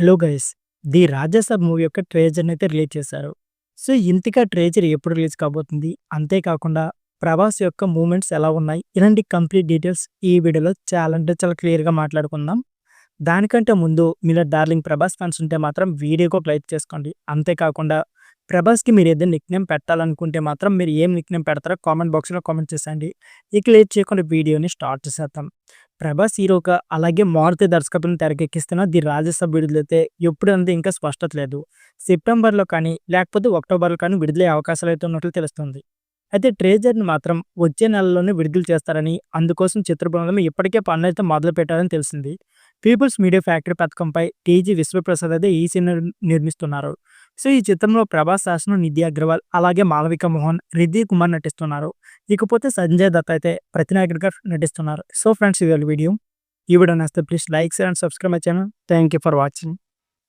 Hello guys! 'The Raja Saab' movie యొక్క ట్రైలర్‌నైతే release చేశారు. సో, ఇంతకీ ఆ ట్రైలర్ ఎప్పుడు రిలీజ్ కాబోతుంది? అంతేకాకుండా 'ప్రభాస్' యొక్క మూవ్‌మెంట్స్ ఎలా ఉన్నాయి? ఇలాంటి కంప్లీట్ డీటెయిల్స్ ఈ వీడియోలో చాలా అంటే చాలా క్లియర్‌గా మాట్లాడుకుందాం. దానికంటే ముందు మీలో డార్లింగ్ 'ప్రభాస్' ఫ్యాన్స్ ఉంటే మాత్రం వీడియోకి ఒక లైక్ చేసుకోండి. అంతేకాకుండా 'ప్రభాస్‌కి' మీరు ఏదైనా నిక్‌నేమ్ పెట్టాలనుకుంటే మాత్రం మీరు ఏం నిక్‌నేమ్ పెడతారో కామెంట్ బాక్స్‌లో కామెంట్ చేసేయండి. ఇక లేట్ చేయకుండా వీడియోని స్టార్ట్ చేసేద్దాం. 'ప్రభాస్' హీరోగా అలాగే మారుతి దర్శకత్వంలో తెరకెక్కిస్తున్న 'ది రాజసాబ్' విడుదలైతే ఎప్పుడంటే ఇంకా స్పష్టత లేదు. సెప్టెంబర్‌లో కానీ లేకపోతే అక్టోబర్‌లో కానీ విడుదలయ్యే అవకాశాలైతే ఉన్నట్లు తెలుస్తుంది. అయితే ట్రైలర్‌ని మాత్రం వచ్చే నెలలోనే విడుదల చేస్తారని, అందుకోసం చిత్ర బృందం ఇప్పటికే పనులైతే మొదలుపెట్టారని తెలిసింది. పీపుల్స్ మీడియా ఫ్యాక్టరీ పథకంపై టీజీ విశ్వప్రసాద్ అయితే ఈ సినిమా నిర్మిస్తున్నారు. సో, ఈ చిత్రంలో 'ప్రభాస్' సరసన నిధి అగర్వాల్, అలాగే మాళవిక మోహన్, రిద్ధి కుమార్ నటిస్తున్నారు. ఇకపోతే సంజయ్ దత్ అయితే ప్రతినాయకుడిగా నటిస్తున్నారు. సో ఫ్రెండ్స్, ఇవాళ వీడియో. ఈ వీడియో నచ్చితే please like, share and subscribe my channel. Thank you for watching.